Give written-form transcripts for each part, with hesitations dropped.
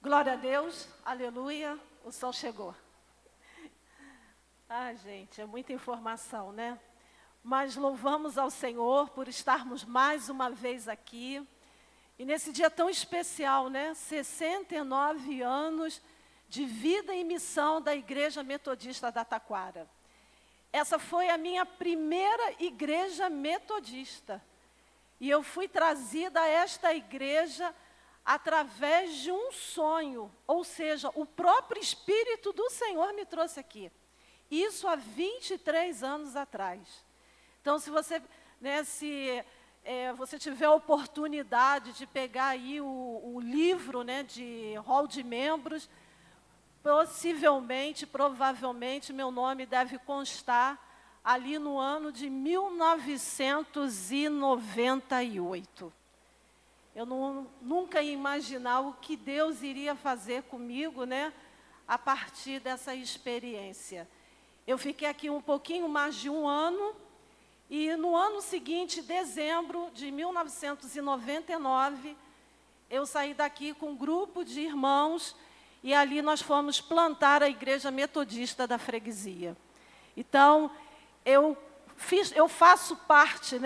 Glória a Deus, aleluia, o sol chegou. Ah, gente, é muita informação, né? Mas louvamos ao Senhor por estarmos mais uma vez aqui. E nesse dia tão especial, né? 69 anos de vida e missão da Igreja Metodista da Taquara. Essa foi a minha primeira igreja metodista. E eu fui trazida a esta igreja através de um sonho, ou seja, o próprio Espírito do Senhor me trouxe aqui. Isso há 23 anos atrás. Então, se você, você tiver a oportunidade de pegar aí o livro, de hall de membros, provavelmente, meu nome deve constar ali no ano de 1998. Eu nunca ia imaginar o que Deus iria fazer comigo, a partir dessa experiência. Eu fiquei aqui um pouquinho mais de um ano, e no ano seguinte, dezembro de 1999, eu saí daqui com um grupo de irmãos, e ali nós fomos plantar a Igreja Metodista da Freguesia. Então, eu faço parte,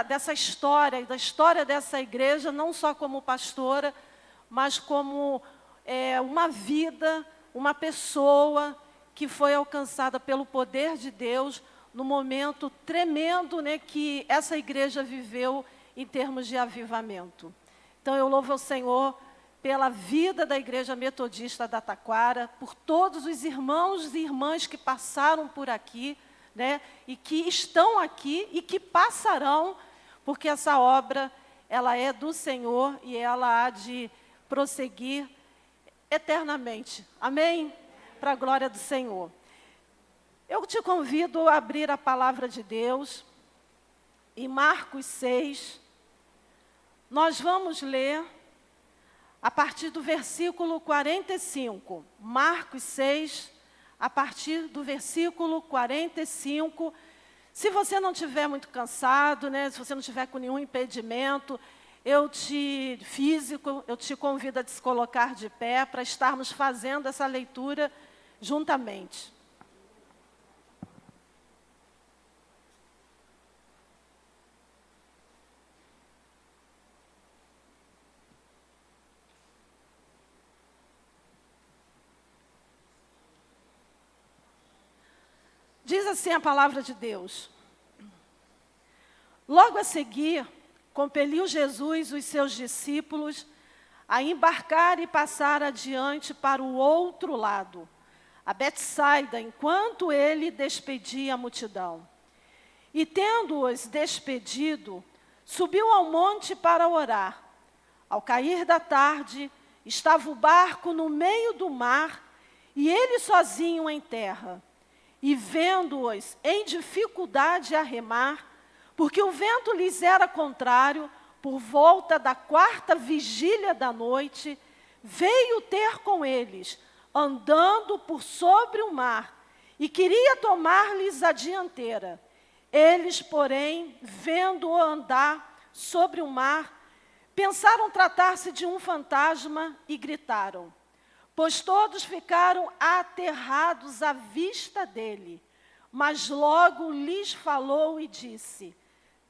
dessa história, da história dessa igreja, não só como pastora, mas como uma vida, uma pessoa que foi alcançada pelo poder de Deus no momento tremendo, que essa igreja viveu em termos de avivamento. Então, eu louvo ao Senhor pela vida da Igreja Metodista da Taquara, por todos os irmãos e irmãs que passaram por aqui, e que estão aqui e que passarão, porque essa obra, ela é do Senhor e ela há de prosseguir eternamente. Amém? Para a glória do Senhor. Eu te convido a abrir a palavra de Deus em Marcos 6. Nós vamos ler a partir do versículo 45. Marcos 6, a partir do versículo 45. Se você não estiver muito cansado, se você não estiver com nenhum impedimento, eu te convido a se colocar de pé para estarmos fazendo essa leitura juntamente. Diz assim a palavra de Deus. Logo a seguir, compeliu Jesus os seus discípulos a embarcar e passar adiante para o outro lado, a Betsaida, enquanto ele despedia a multidão. E tendo-os despedido, subiu ao monte para orar. Ao cair da tarde, estava o barco no meio do mar e ele sozinho em terra. E vendo-os em dificuldade a remar, porque o vento lhes era contrário, por volta da 4ª vigília da noite, veio ter com eles, andando por sobre o mar, e queria tomar-lhes a dianteira. Eles, porém, vendo-o andar sobre o mar, pensaram tratar-se de um fantasma e gritaram. Pois todos ficaram aterrados à vista dele. Mas logo lhes falou e disse,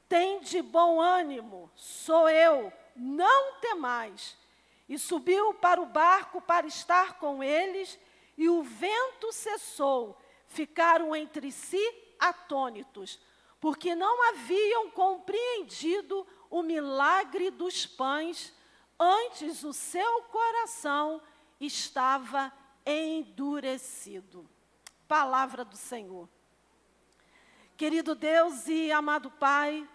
tende bom ânimo, sou eu, não temais. E subiu para o barco para estar com eles, e o vento cessou. Ficaram entre si atônitos, porque não haviam compreendido o milagre dos pães, antes o seu coração estava endurecido. Palavra do Senhor. Querido Deus e amado Pai,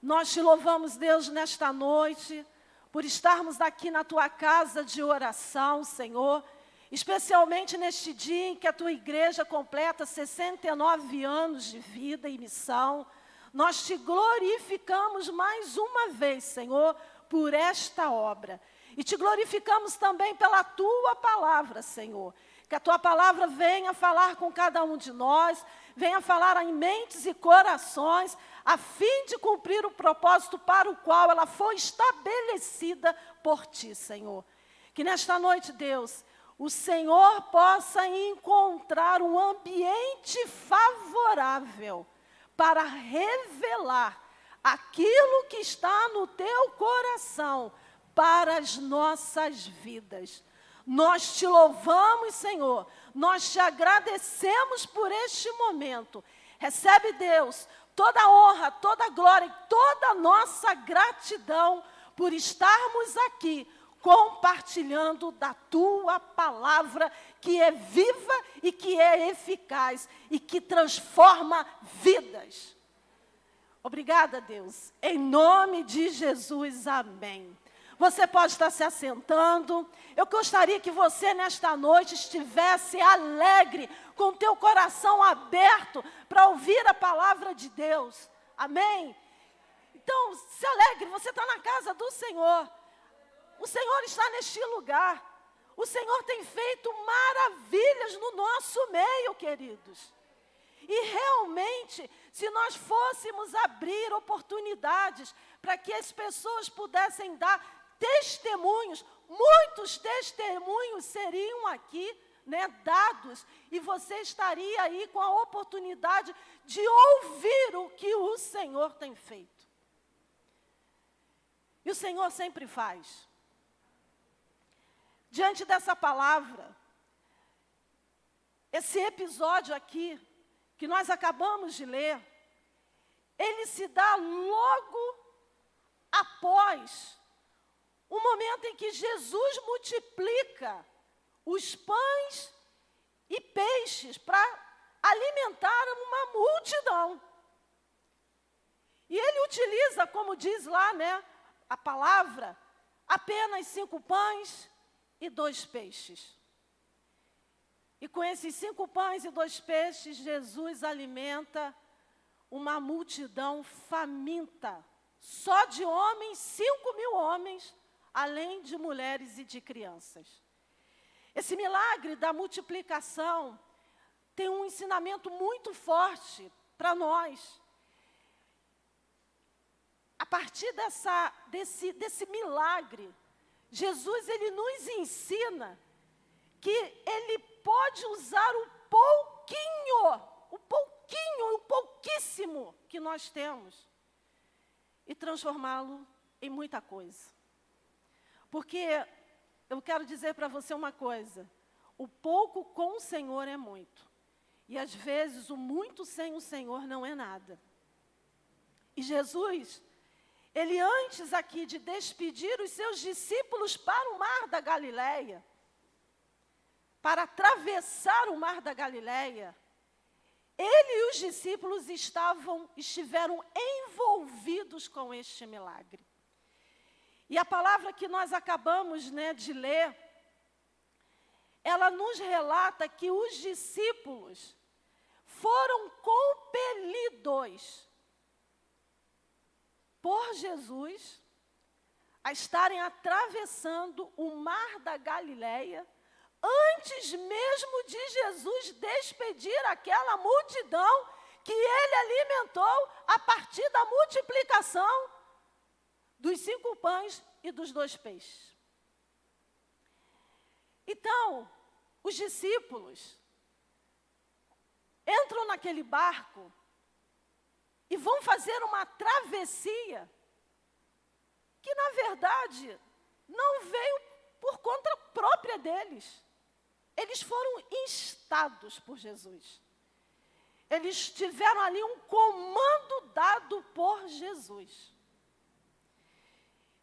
nós te louvamos, Deus, nesta noite, por estarmos aqui na tua casa de oração, Senhor, especialmente neste dia em que a tua igreja completa 69 anos de vida e missão. Nós te glorificamos mais uma vez, Senhor, por esta obra. E te glorificamos também pela tua palavra, Senhor. Que a tua palavra venha falar com cada um de nós, venha falar em mentes e corações, a fim de cumprir o propósito para o qual ela foi estabelecida por ti, Senhor. Que nesta noite, Deus, o Senhor possa encontrar um ambiente favorável para revelar aquilo que está no teu coração para as nossas vidas. Nós te louvamos, Senhor, nós te agradecemos por este momento. Recebe, Deus, toda a honra, toda a glória e toda a nossa gratidão por estarmos aqui compartilhando da tua palavra, que é viva e que é eficaz e que transforma vidas. Obrigada, Deus. Em nome de Jesus, amém. Você pode estar se assentando. Eu gostaria que você, nesta noite, estivesse alegre, com o teu coração aberto para ouvir a palavra de Deus. Amém? Então, se alegre, você está na casa do Senhor. O Senhor está neste lugar. O Senhor tem feito maravilhas no nosso meio, queridos. E realmente, se nós fôssemos abrir oportunidades para que as pessoas pudessem dar testemunhos, muitos testemunhos seriam aqui, dados, e você estaria aí com a oportunidade de ouvir o que o Senhor tem feito. E o Senhor sempre faz. Diante dessa palavra, esse episódio aqui, que nós acabamos de ler, ele se dá logo após o momento em que Jesus multiplica os pães e peixes para alimentar uma multidão. E ele utiliza, como diz lá, a palavra, apenas 5 pães e 2 peixes. E com esses 5 pães e 2 peixes, Jesus alimenta uma multidão faminta. Só de homens, 5.000 homens, além de mulheres e de crianças. Esse milagre da multiplicação tem um ensinamento muito forte para nós. A partir desse milagre, Jesus ele nos ensina que ele pode usar o pouquíssimo que nós temos e transformá-lo em muita coisa. Porque eu quero dizer para você uma coisa, o pouco com o Senhor é muito. E às vezes o muito sem o Senhor não é nada. E Jesus, ele antes aqui de despedir os seus discípulos para o mar da Galileia, para atravessar o mar da Galileia, ele e os discípulos estiveram envolvidos com este milagre. E a palavra que nós acabamos de ler, ela nos relata que os discípulos foram compelidos por Jesus a estarem atravessando o mar da Galileia, antes mesmo de Jesus despedir aquela multidão que ele alimentou a partir da multiplicação dos 5 pães e dos 2 peixes. Então, os discípulos entram naquele barco e vão fazer uma travessia que, na verdade, não veio por conta própria deles. Eles foram instados por Jesus. Eles tiveram ali um comando dado por Jesus.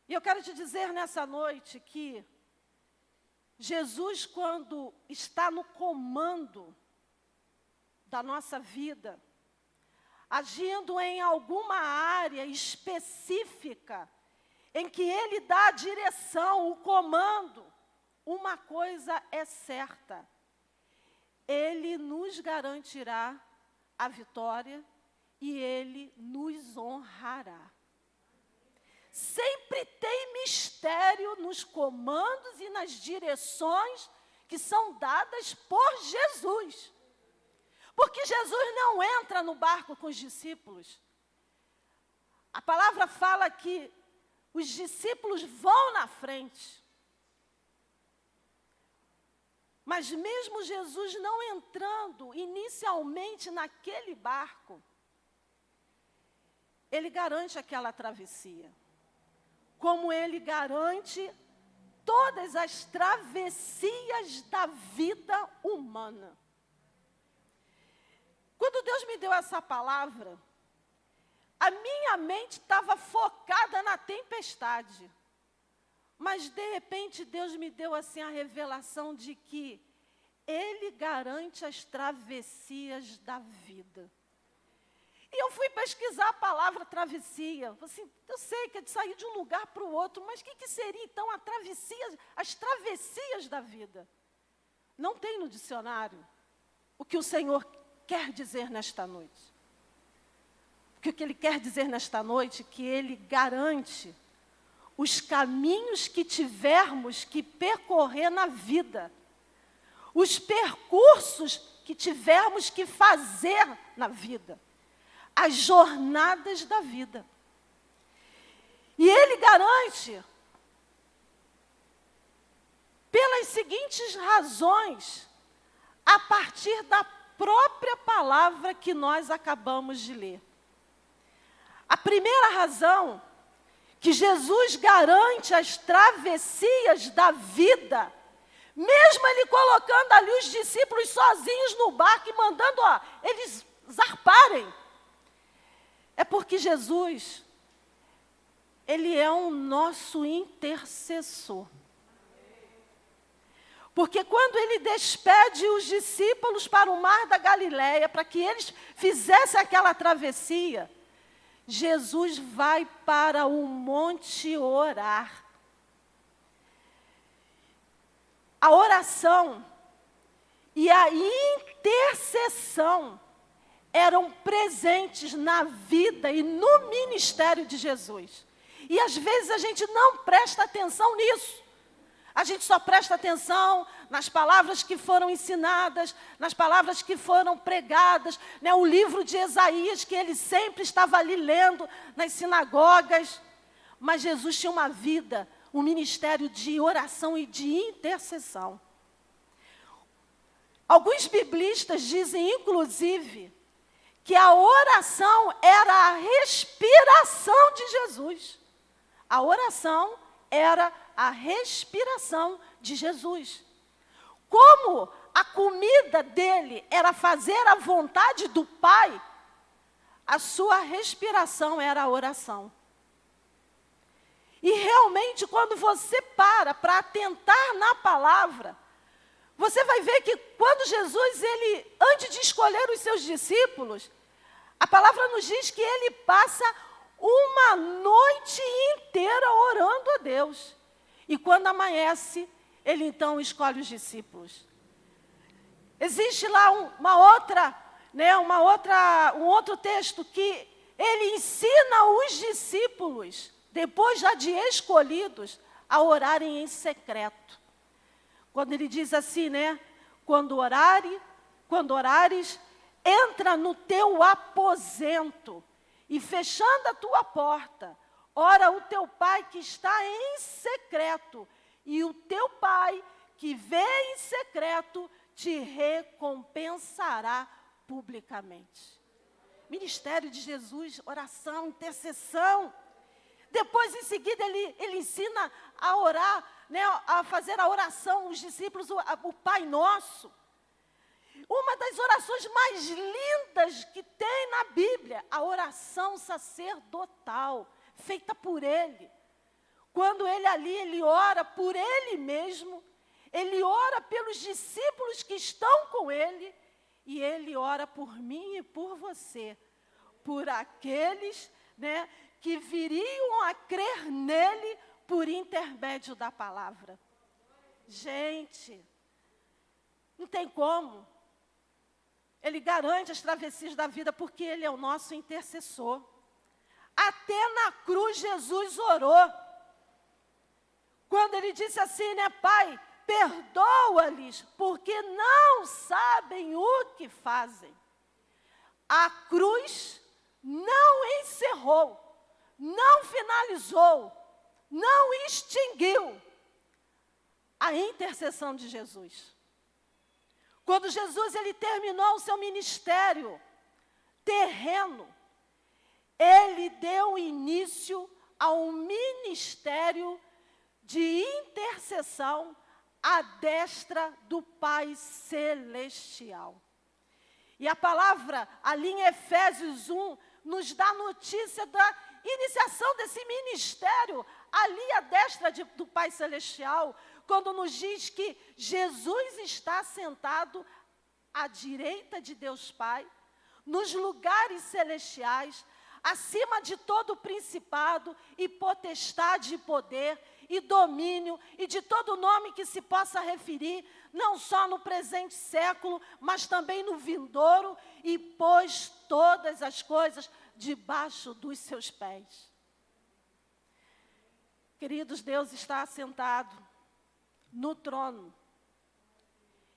E eu quero te dizer nessa noite que Jesus, quando está no comando da nossa vida, agindo em alguma área específica, em que Ele dá a direção, o comando, uma coisa é certa: Ele nos garantirá a vitória e Ele nos honrará. Sempre tem mistério nos comandos e nas direções que são dadas por Jesus. Porque Jesus não entra no barco com os discípulos. A palavra fala que os discípulos vão na frente. Mas mesmo Jesus não entrando inicialmente naquele barco, ele garante aquela travessia. Como ele garante todas as travessias da vida humana. Quando Deus me deu essa palavra, a minha mente estava focada na tempestade. Mas, de repente, Deus me deu assim a revelação de que Ele garante as travessias da vida. E eu fui pesquisar a palavra travessia. Assim, eu sei que é de sair de um lugar para o outro, mas o que seria, então, as travessias da vida? Não tem no dicionário o que o Senhor quer dizer nesta noite. O que Ele quer dizer nesta noite? Que Ele garante os caminhos que tivermos que percorrer na vida. Os percursos que tivermos que fazer na vida. As jornadas da vida. E Ele garante, pelas seguintes razões, a partir da própria palavra que nós acabamos de ler. A primeira razão que Jesus garante as travessias da vida, mesmo Ele colocando ali os discípulos sozinhos no barco e mandando eles zarparem, é porque Jesus, Ele é o nosso intercessor. Porque quando Ele despede os discípulos para o mar da Galileia, para que eles fizessem aquela travessia, Jesus vai para o monte orar. A oração e a intercessão eram presentes na vida e no ministério de Jesus. E às vezes a gente não presta atenção nisso. A gente só presta atenção nas palavras que foram ensinadas, nas palavras que foram pregadas, né? O livro de Isaías, que ele sempre estava ali lendo nas sinagogas. Mas Jesus tinha uma vida, um ministério de oração e de intercessão. Alguns biblistas dizem, inclusive, que a oração era a respiração de Jesus. A oração era a respiração de Jesus. Como a comida dele era fazer a vontade do Pai, a sua respiração era a oração. E realmente, quando você para atentar na palavra, você vai ver que quando Jesus, antes de escolher os seus discípulos, a palavra nos diz que ele passa uma noite inteira orando a Deus. E quando amanhece, ele então escolhe os discípulos. Existe lá um outro texto que ele ensina os discípulos, depois já de escolhidos, a orarem em secreto. Quando ele diz assim, né? Quando orares, entra no teu aposento e fechando a tua porta, ora o teu Pai que está em secreto, e o teu Pai que vê em secreto te recompensará publicamente. Ministério de Jesus, oração, intercessão. Depois, em seguida, ele ensina a orar, né, a fazer a oração, os discípulos, o Pai Nosso. Uma das orações mais lindas que tem na Bíblia, a oração sacerdotal, feita por Ele. Quando ele ora por Ele mesmo, Ele ora pelos discípulos que estão com Ele, e Ele ora por mim e por você, por aqueles, né, que viriam a crer nele por intermédio da palavra. Gente, não tem como. Ele garante as travessias da vida porque Ele é o nosso intercessor. Até na cruz Jesus orou. Quando Ele disse assim, né, Pai, perdoa-lhes, porque não sabem o que fazem. A cruz não encerrou, não finalizou, não extinguiu a intercessão de Jesus. Quando Jesus ele terminou o seu ministério terreno, ele deu início a um ministério de intercessão à destra do Pai Celestial. E a palavra, ali em Efésios 1, nos dá notícia da iniciação desse ministério, ali à destra do Pai Celestial, quando nos diz que Jesus está sentado à direita de Deus Pai, nos lugares celestiais, acima de todo principado e potestade e poder e domínio e de todo nome que se possa referir, não só no presente século, mas também no vindouro, e pôs todas as coisas debaixo dos seus pés. Queridos, Deus está assentado no trono,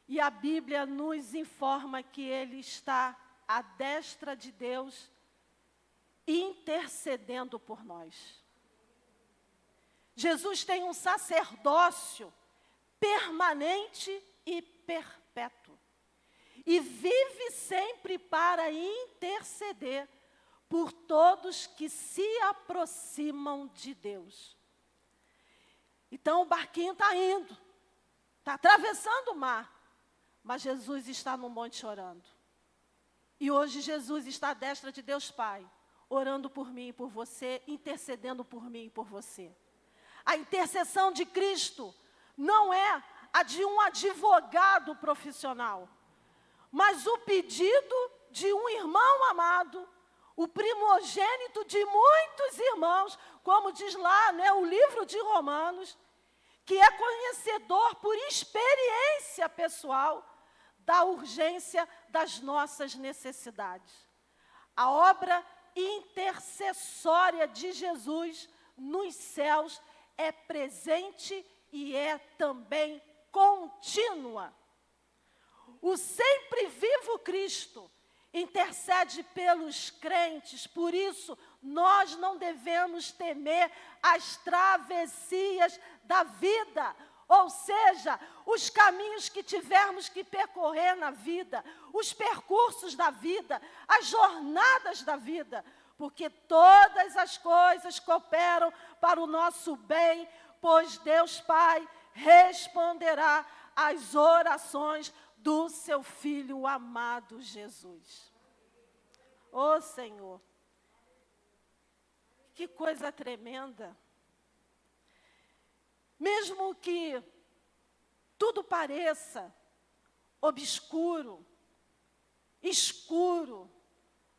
e a Bíblia nos informa que Ele está à destra de Deus, intercedendo por nós. Jesus tem um sacerdócio permanente e perpétuo, e vive sempre para interceder por todos que se aproximam de Deus. Então o barquinho está indo, está atravessando o mar, mas Jesus está no monte orando. E hoje Jesus está à destra de Deus Pai, orando por mim e por você, intercedendo por mim e por você. A intercessão de Cristo não é a de um advogado profissional, mas o pedido de um irmão amado, o primogênito de muitos irmãos, como diz lá, o livro de Romanos, que é conhecedor por experiência pessoal da urgência das nossas necessidades. A obra intercessória de Jesus nos céus é presente e é também contínua. O sempre vivo Cristo intercede pelos crentes, por isso nós não devemos temer as travessias da vida, ou seja, os caminhos que tivermos que percorrer na vida, os percursos da vida, as jornadas da vida, porque todas as coisas cooperam para o nosso bem, pois Deus Pai responderá às orações do seu Filho amado Jesus. Ô Senhor, que coisa tremenda. Mesmo que tudo pareça obscuro, escuro,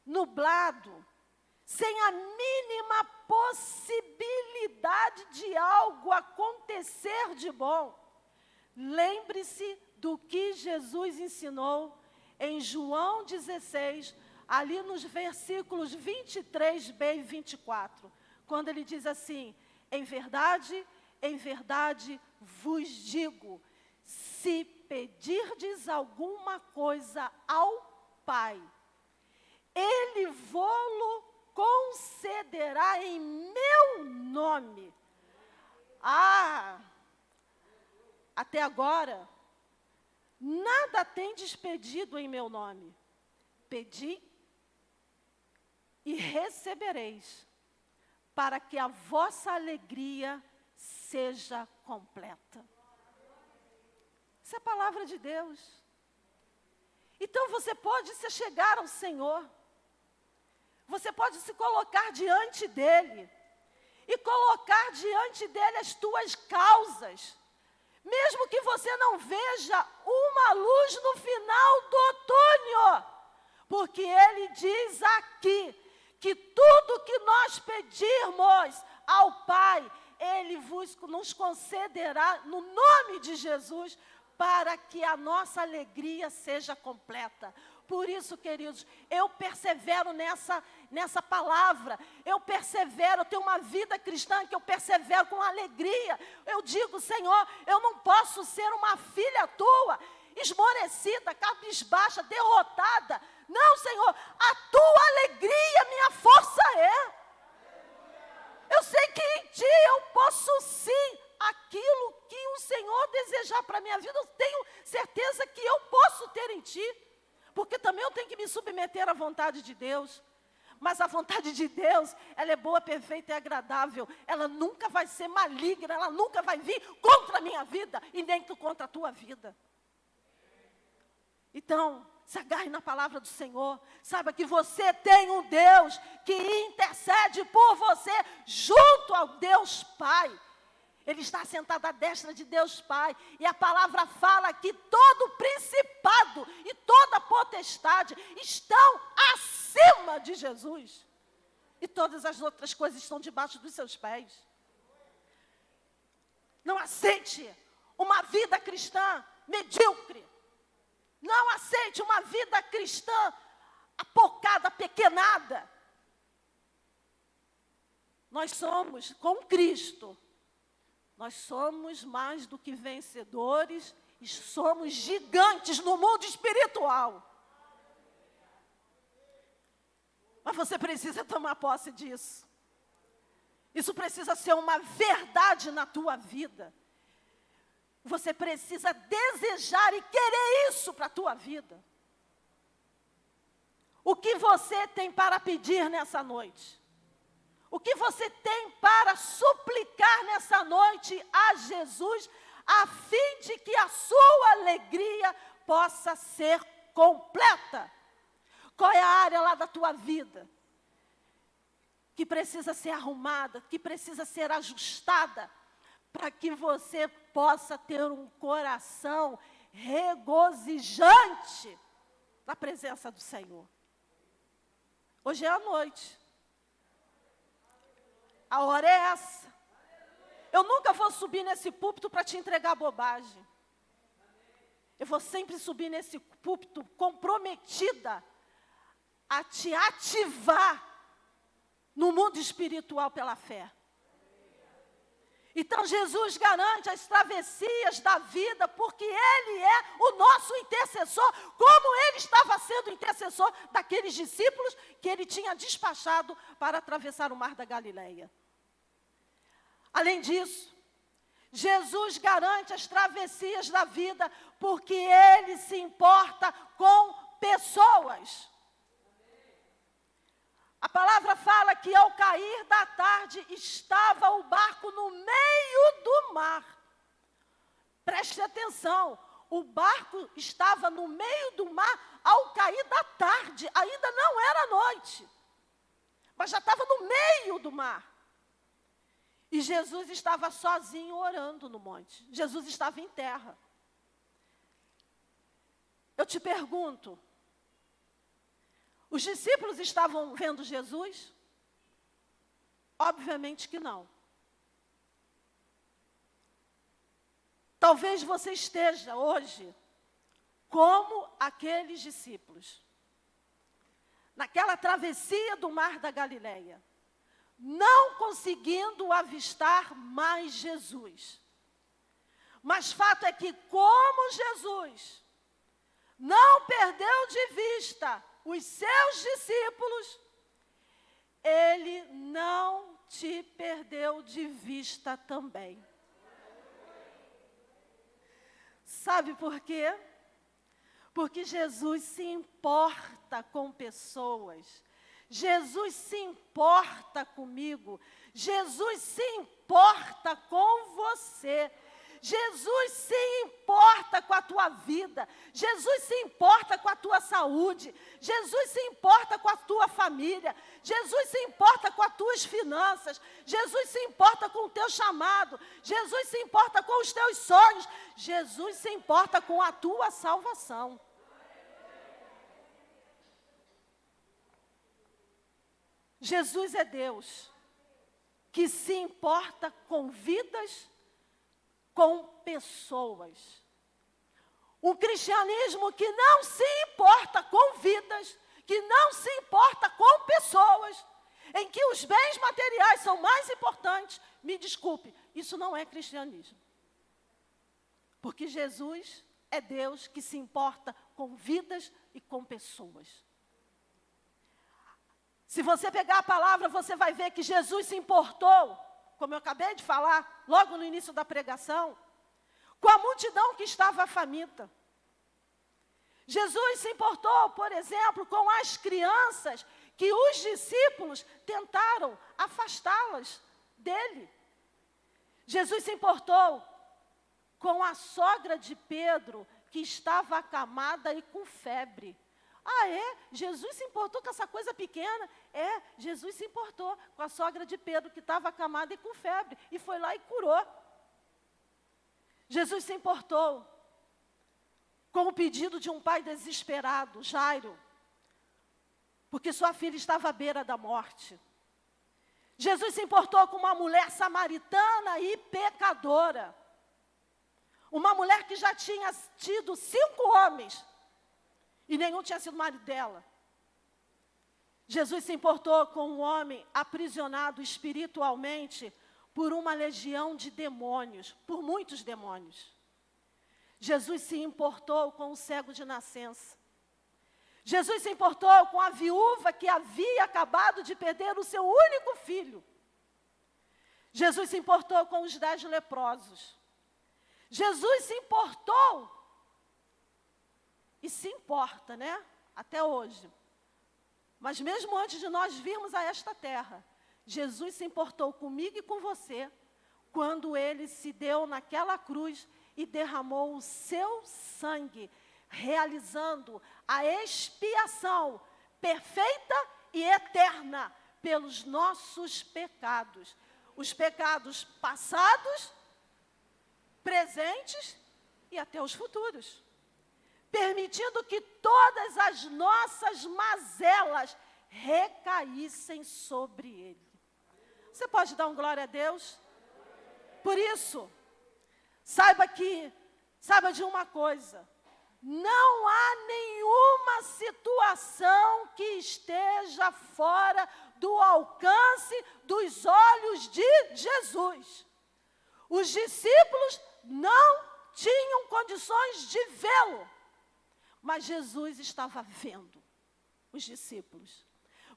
nublado, sem a mínima possibilidade de algo acontecer de bom, lembre-se do que Jesus ensinou em João 16, ali nos versículos 23b e 24, quando ele diz assim: em verdade vos digo, se pedirdes alguma coisa ao Pai, Ele vô-lo concederá em meu nome. Até agora, nada tendes pedido em meu nome. Pedi e recebereis, para que a vossa alegria seja completa. Essa é a palavra de Deus. Então você pode se chegar ao Senhor, você pode se colocar diante dEle, e colocar diante dEle as tuas causas, mesmo que você não veja uma luz no final do outono, porque Ele diz aqui, que tudo que nós pedirmos ao Pai, Ele nos concederá no nome de Jesus, para que a nossa alegria seja completa. Por isso, queridos, eu persevero nessa palavra, eu persevero, eu tenho uma vida cristã que eu persevero com alegria. Eu digo: Senhor, eu não posso ser uma filha tua, esmorecida, cabisbaixa, derrotada. Não, Senhor, a tua alegria, minha força é. Eu sei que em Ti eu posso sim, aquilo que o Senhor desejar para a minha vida, eu tenho certeza que eu posso ter mentir, porque também eu tenho que me submeter à vontade de Deus. Mas a vontade de Deus, ela é boa, perfeita e agradável. Ela nunca vai ser maligna, ela nunca vai vir contra a minha vida e nem contra a tua vida. Então, se agarre na palavra do Senhor. Saiba que você tem um Deus que intercede por você junto ao Deus Pai. Ele está sentado à destra de Deus Pai. E a palavra fala que todo principado e toda potestade estão acima de Jesus. E todas as outras coisas estão debaixo dos seus pés. Não aceite uma vida cristã medíocre. Não aceite uma vida cristã apocada, apequenada. Nós somos, com Cristo, nós somos mais do que vencedores e somos gigantes no mundo espiritual. Mas você precisa tomar posse disso. Isso precisa ser uma verdade na tua vida. Você precisa desejar e querer isso para a tua vida. O que você tem para pedir nessa noite? O que você tem para suplicar nessa noite a Jesus, a fim de que a sua alegria possa ser completa? Qual é a área lá da tua vida que precisa ser arrumada, que precisa ser ajustada, para que você possa ter um coração regozijante na presença do Senhor? Hoje é a noite. A hora é essa. Eu nunca vou subir nesse púlpito para te entregar bobagem. Eu vou sempre subir nesse púlpito comprometida a te ativar no mundo espiritual pela fé. Então Jesus garante as travessias da vida, porque Ele é o nosso intercessor, como Ele estava sendo intercessor daqueles discípulos que Ele tinha despachado para atravessar o mar da Galileia. Além disso, Jesus garante as travessias da vida, porque Ele se importa com pessoas. A palavra fala que ao cair da tarde estava o barco no meio do mar. Preste atenção, o barco estava no meio do mar ao cair da tarde, ainda não era noite, mas já estava no meio do mar. E Jesus estava sozinho orando no monte. Jesus estava em terra. Eu te pergunto, os discípulos estavam vendo Jesus? Obviamente que não. Talvez você esteja hoje como aqueles discípulos, naquela travessia do mar da Galileia, não conseguindo avistar mais Jesus. Mas fato é que, como Jesus não perdeu de vista os seus discípulos, Ele não te perdeu de vista também. Sabe por quê? Porque Jesus se importa com pessoas. Jesus se importa comigo. Jesus se importa com você. Jesus se importa com a tua vida. Jesus se importa com a tua saúde. Jesus se importa com a tua família. Jesus se importa com as tuas finanças. Jesus se importa com o teu chamado. Jesus se importa com os teus sonhos. Jesus se importa com a tua salvação. Jesus é Deus que se importa com vidas, com pessoas. Um cristianismo que não se importa com vidas, que não se importa com pessoas, em que os bens materiais são mais importantes. Me desculpe, isso não é cristianismo. Porque Jesus é Deus que se importa com vidas e com pessoas. Se você pegar a palavra, você vai ver que Jesus se importou, como eu acabei de falar, logo no início da pregação, com a multidão que estava faminta. Jesus se importou, por exemplo, com as crianças que os discípulos tentaram afastá-las dele. Jesus se importou com a sogra de Pedro, que estava acamada e com febre. Ah, é? Jesus se importou com essa coisa pequena? É, Jesus se importou com a sogra de Pedro, que estava acamada e com febre, e foi lá e curou. Jesus se importou com o pedido de um pai desesperado, Jairo, porque sua filha estava à beira da morte. Jesus se importou com uma mulher samaritana e pecadora. Uma mulher que já tinha tido 5 homens, e nenhum tinha sido marido dela. Jesus se importou com um homem aprisionado espiritualmente por uma legião de demônios, por muitos demônios. Jesus se importou com o cego de nascença. Jesus se importou com a viúva que havia acabado de perder o seu único filho. Jesus se importou com os 10 leprosos. Jesus se importou, e se importa, né? Até hoje. Mas mesmo antes de nós virmos a esta terra, Jesus se importou comigo e com você, quando Ele se deu naquela cruz e derramou o seu sangue, realizando a expiação perfeita e eterna pelos nossos pecados. Os pecados passados, presentes e até os futuros. Permitindo que todas as nossas mazelas recaíssem sobre Ele. Você pode dar um glória a Deus? Por isso, saiba de uma coisa: não há nenhuma situação que esteja fora do alcance dos olhos de Jesus. Os discípulos não tinham condições de vê-lo, mas Jesus estava vendo os discípulos.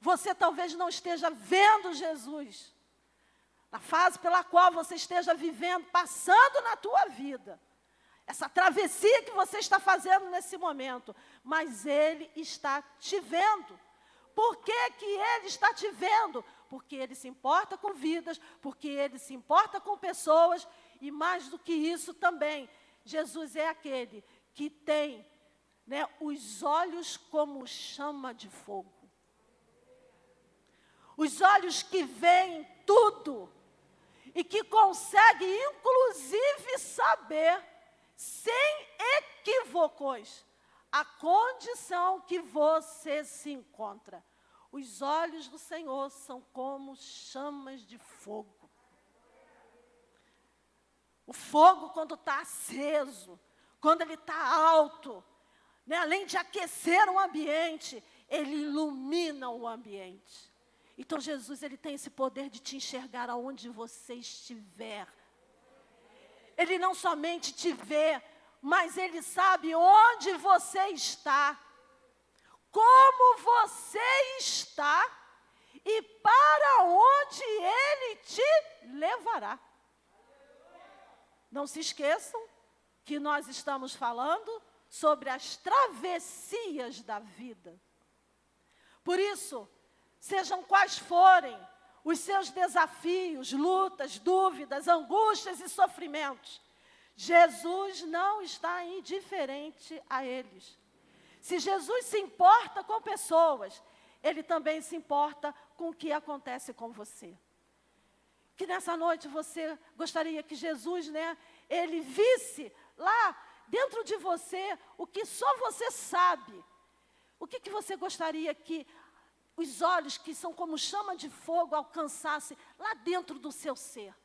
Você talvez não esteja vendo Jesus, na fase pela qual você esteja vivendo, passando na tua vida, essa travessia que você está fazendo nesse momento, mas Ele está te vendo. Por que que Ele está te vendo? Porque Ele se importa com vidas, porque Ele se importa com pessoas, e mais do que isso também, Jesus é aquele que tem, né, os olhos como chama de fogo. Os olhos que veem tudo e que consegue, inclusive, saber, sem equívocos, a condição que você se encontra. Os olhos do Senhor são como chamas de fogo. O fogo, quando está aceso, quando ele está alto, né, além de aquecer o ambiente, ele ilumina o ambiente. Então Jesus, ele tem esse poder de te enxergar aonde você estiver. Ele não somente te vê, mas Ele sabe onde você está, como você está e para onde Ele te levará. Não se esqueçam que nós estamos falando sobre as travessias da vida. Por isso, sejam quais forem os seus desafios, lutas, dúvidas, angústias e sofrimentos, Jesus não está indiferente a eles. Se Jesus se importa com pessoas, Ele também se importa com o que acontece com você. Que nessa noite você gostaria que Jesus, né, Ele visse lá dentro de você o que só você sabe. O que você gostaria que os olhos, que são como chama de fogo, alcançassem lá dentro do seu ser?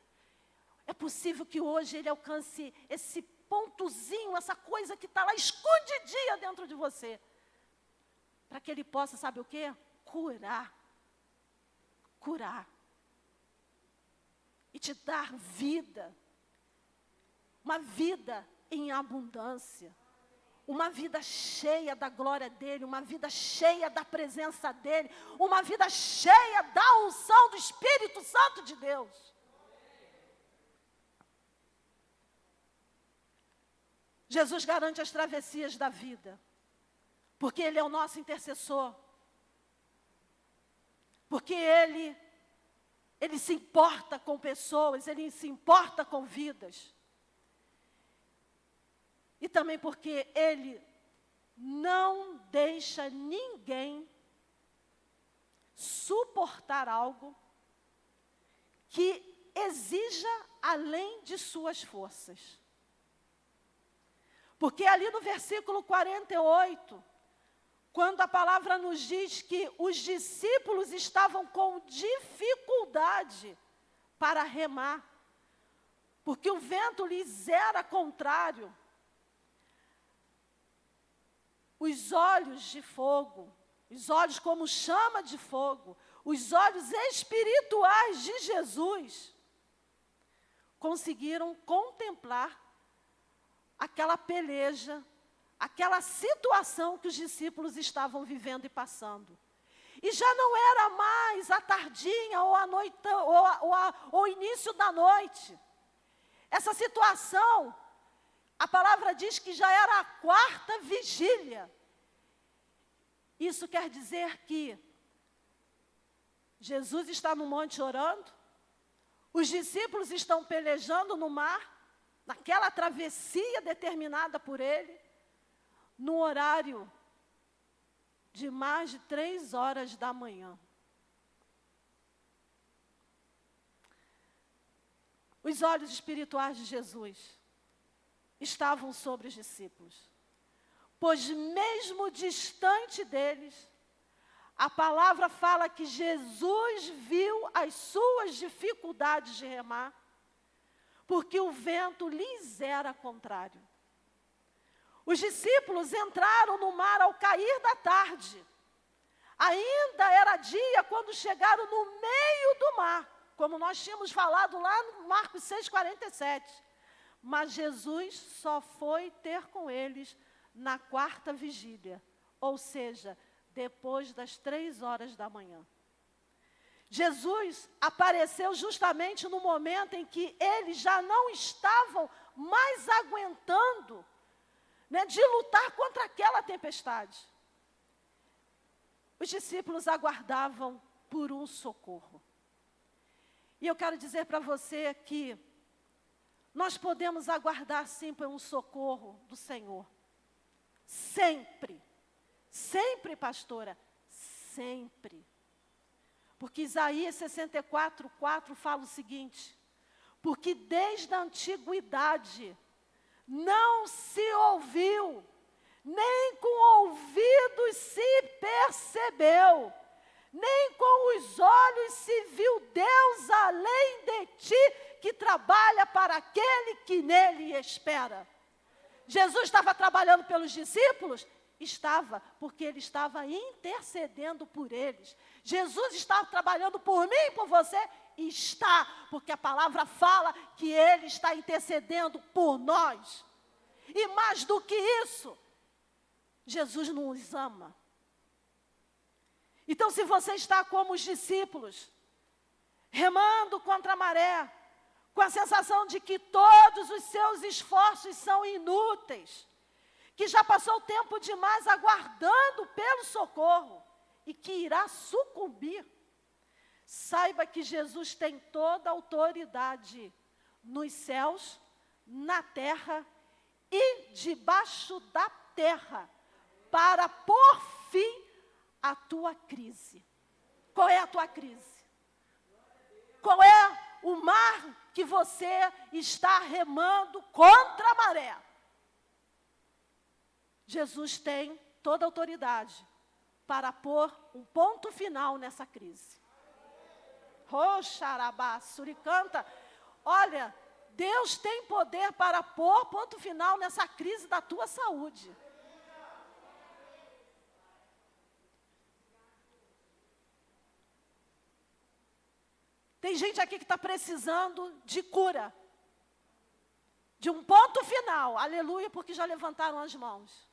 É possível que hoje Ele alcance esse pontozinho, essa coisa que está lá escondidinha dentro de você, para que Ele possa, sabe o quê? Curar. E te dar vida. Uma vida em abundância. Uma vida cheia da glória dEle, uma vida cheia da presença dEle, uma vida cheia da unção do Espírito Santo de Deus. Jesus garante as travessias da vida. Porque Ele é o nosso intercessor. Porque Ele se importa com pessoas, Ele se importa com vidas. E também porque Ele não deixa ninguém suportar algo que exija além de suas forças. Porque ali no versículo 48, quando a palavra nos diz que os discípulos estavam com dificuldade para remar, porque o vento lhes era contrário, os olhos de fogo, os olhos como chama de fogo, os olhos espirituais de Jesus, conseguiram contemplar aquela peleja, aquela situação que os discípulos estavam vivendo e passando. E já não era mais a tardinha ou a noite, ou o início da noite. Essa situação, a palavra diz que já era a 4ª vigília. Isso quer dizer que Jesus está no monte orando, os discípulos estão pelejando no mar, naquela travessia determinada por Ele, no horário de mais de 3 horas da manhã. Os olhos espirituais de Jesus estavam sobre os discípulos, pois mesmo distante deles, a palavra fala que Jesus viu as suas dificuldades de remar, porque o vento lhes era contrário. Os discípulos entraram no mar ao cair da tarde. Ainda era dia quando chegaram no meio do mar, como nós tínhamos falado lá no Marcos 6,47. Mas Jesus só foi ter com eles na 4ª vigília, ou seja, depois das 3 horas da manhã. Jesus apareceu justamente no momento em que eles já não estavam mais aguentando, de lutar contra aquela tempestade. Os discípulos aguardavam por um socorro. E eu quero dizer para você que nós podemos aguardar sim por um socorro do Senhor. Sempre. Sempre, pastora. Sempre. Porque Isaías 64:4 fala o seguinte: porque desde a antiguidade não se ouviu, nem com ouvidos se percebeu, nem com os olhos se viu Deus além de ti, que trabalha para aquele que nele espera. Jesus estava trabalhando pelos discípulos? Estava, porque Ele estava intercedendo por eles. Jesus estava trabalhando por mim e por você? Está, porque a palavra fala que Ele está intercedendo por nós. E mais do que isso, Jesus nos ama. Então, se você está como os discípulos, remando contra a maré, com a sensação de que todos os seus esforços são inúteis, que já passou tempo demais aguardando pelo socorro e que irá sucumbir, saiba que Jesus tem toda a autoridade nos céus, na terra e debaixo da terra, para pôr fim à tua crise. Qual é a tua crise? Qual é o mar que você está remando contra a maré? Jesus tem toda a autoridade para pôr um ponto final nessa crise. Oh, xarabá, suricanta. Olha, Deus tem poder para pôr ponto final nessa crise da tua saúde. Tem gente aqui que está precisando de cura. De um ponto final. Aleluia, porque já levantaram as mãos.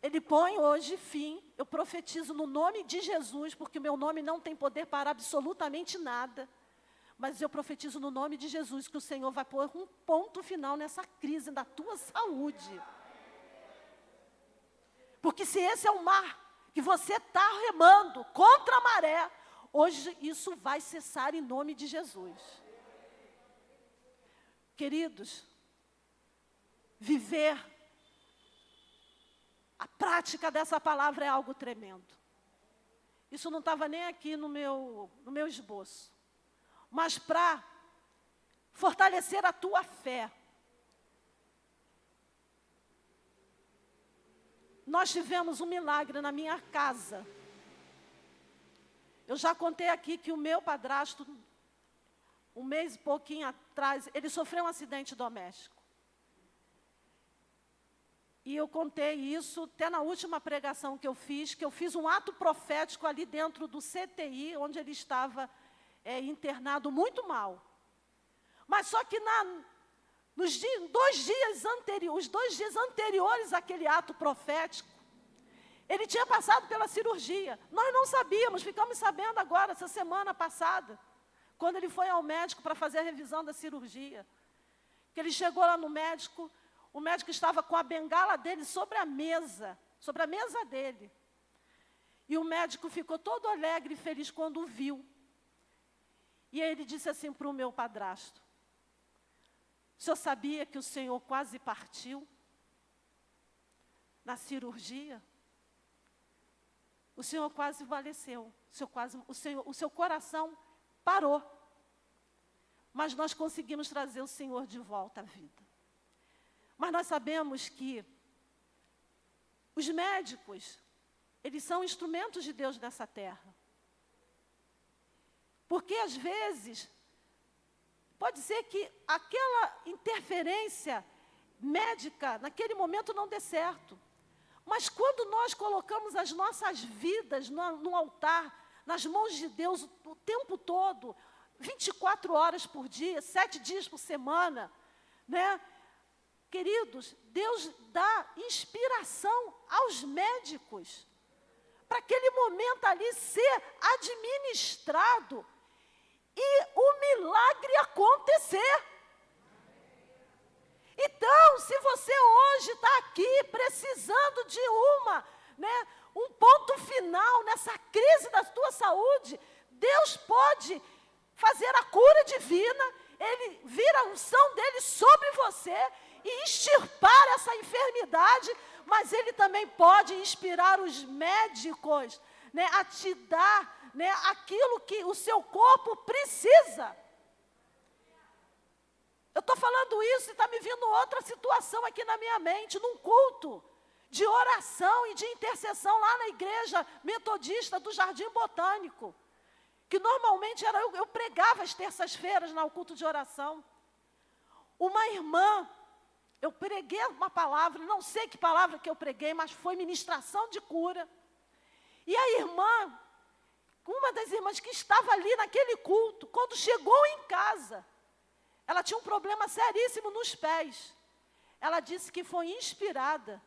Ele põe hoje fim, eu profetizo no nome de Jesus, porque o meu nome não tem poder para absolutamente nada. Mas eu profetizo no nome de Jesus que o Senhor vai pôr um ponto final nessa crise da tua saúde. Porque se esse é o mar que você está remando contra a maré, hoje isso vai cessar em nome de Jesus. Queridos, viver a prática dessa palavra é algo tremendo. Isso não estava nem aqui no meu esboço. Mas para fortalecer a tua fé, nós tivemos um milagre na minha casa. Eu já contei aqui que o meu padrasto, um mês e pouquinho atrás, ele sofreu um acidente doméstico. E eu contei isso até na última pregação que eu fiz um ato profético ali dentro do CTI, onde ele estava internado muito mal. Mas só que os 2 dias anteriores àquele ato profético, ele tinha passado pela cirurgia. Nós não sabíamos, ficamos sabendo agora, essa semana passada, quando ele foi ao médico para fazer a revisão da cirurgia. Que ele chegou lá no médico, o médico estava com a bengala dele sobre a mesa dele. E o médico ficou todo alegre e feliz quando o viu. E aí ele disse assim para o meu padrasto: o senhor sabia que o senhor quase partiu na cirurgia? O senhor quase faleceu, o seu coração parou. Mas nós conseguimos trazer o Senhor de volta à vida. Mas nós sabemos que os médicos, eles são instrumentos de Deus nessa terra. Porque, às vezes, pode ser que aquela interferência médica, naquele momento, não dê certo. Mas quando nós colocamos as nossas vidas no altar, nas mãos de Deus o tempo todo, 24 horas por dia, 7 dias por semana, né? Queridos, Deus dá inspiração aos médicos para aquele momento ali ser administrado e o milagre acontecer. Então, se você hoje está aqui precisando de um ponto final nessa crise da tua saúde, Deus pode fazer a cura divina, Ele vira a unção dEle sobre você e extirpar essa enfermidade, mas Ele também pode inspirar os médicos, né, a te dar, né, aquilo que o seu corpo precisa. Eu estou falando isso e está me vindo outra situação aqui na minha mente, num culto de oração e de intercessão lá na igreja metodista do Jardim Botânico, que normalmente eu pregava às terças-feiras no culto de oração. Uma irmã, eu preguei uma palavra, não sei que palavra que eu preguei, mas foi ministração de cura. E a irmã, uma das irmãs que estava ali naquele culto, quando chegou em casa, ela tinha um problema seríssimo nos pés. Ela disse que foi inspirada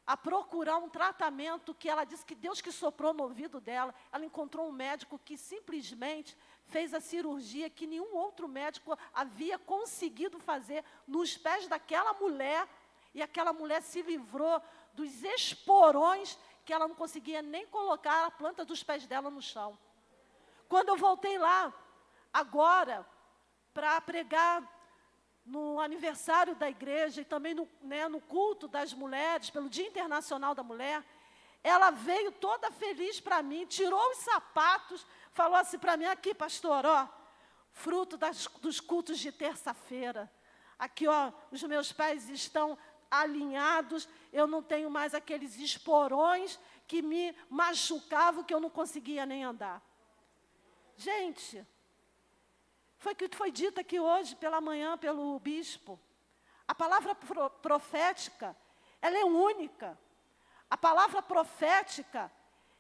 a procurar um tratamento que ela disse que Deus que soprou no ouvido dela. Ela encontrou um médico que simplesmente fez a cirurgia que nenhum outro médico havia conseguido fazer nos pés daquela mulher. E aquela mulher se livrou dos esporões que ela não conseguia nem colocar a planta dos pés dela no chão. Quando eu voltei lá, agora, para pregar no aniversário da igreja e também no culto das mulheres, pelo Dia Internacional da Mulher, ela veio toda feliz para mim, tirou os sapatos, falou assim para mim: aqui, pastor, ó, fruto dos cultos de terça-feira. Aqui, ó, os meus pés estão alinhados, eu não tenho mais aqueles esporões que me machucavam, que eu não conseguia nem andar. Gente, foi dito aqui hoje pela manhã pelo bispo. A palavra profética, ela é única. A palavra profética,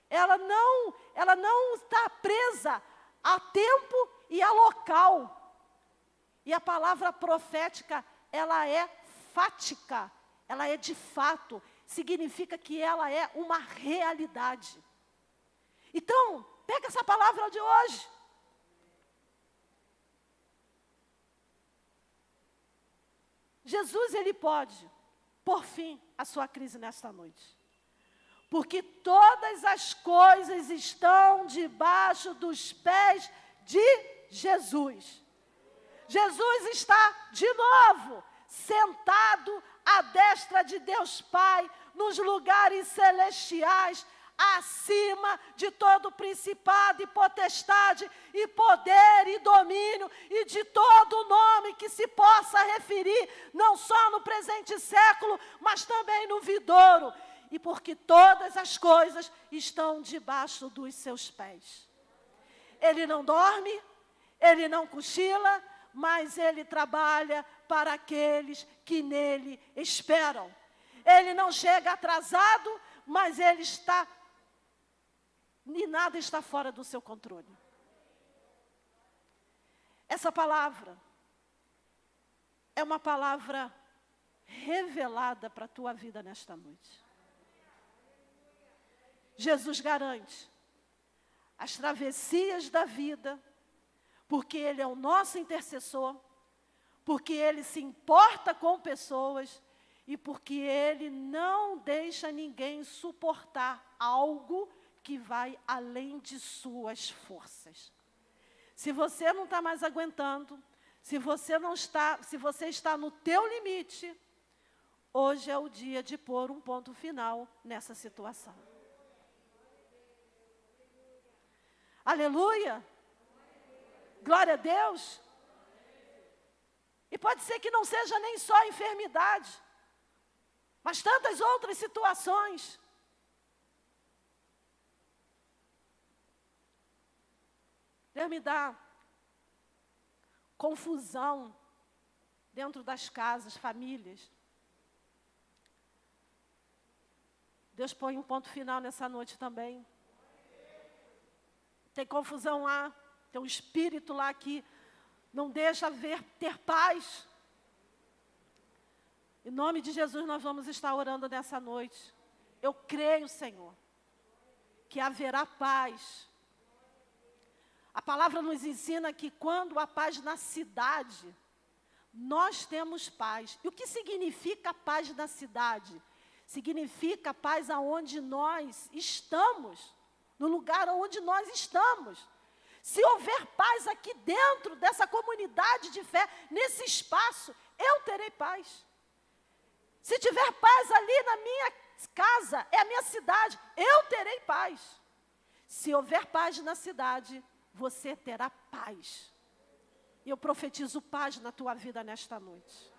ela não está presa a tempo e a local. E a palavra profética, ela é fática, ela é de fato, significa que ela é uma realidade. Então, pega essa palavra de hoje. Jesus, ele pode pôr fim à sua crise nesta noite. Porque todas as coisas estão debaixo dos pés de Jesus. Jesus está de novo sentado à destra de Deus Pai, nos lugares celestiais, acima de todo principado e potestade, e poder e domínio, e de todo nome que se possa referir, não só no presente século, mas também no vindouro. E porque todas as coisas estão debaixo dos seus pés. Ele não dorme, ele não cochila, mas ele trabalha para aqueles que nele esperam. Ele não chega atrasado, mas ele está, e nada está fora do seu controle. Essa palavra é uma palavra revelada para a tua vida nesta noite. Jesus garante as travessias da vida, porque Ele é o nosso intercessor, porque Ele se importa com pessoas e porque Ele não deixa ninguém suportar algo que vai além de suas forças. Se você não está mais aguentando, se você está no teu limite, hoje é o dia de pôr um ponto final nessa situação. Aleluia! Glória a Deus! E pode ser que não seja nem só a enfermidade, mas tantas outras situações. Deus me dá confusão dentro das casas, famílias. Deus põe um ponto final nessa noite também. Tem confusão lá, tem um espírito lá que não deixa ter paz. Em nome de Jesus nós vamos estar orando nessa noite. Eu creio, Senhor, que haverá paz. A palavra nos ensina que quando há paz na cidade, nós temos paz. E o que significa paz na cidade? Significa paz aonde nós estamos, no lugar onde nós estamos. Se houver paz aqui dentro dessa comunidade de fé, nesse espaço, eu terei paz. Se tiver paz ali na minha casa, é a minha cidade, eu terei paz. Se houver paz na cidade, você terá paz. E eu profetizo paz na tua vida nesta noite.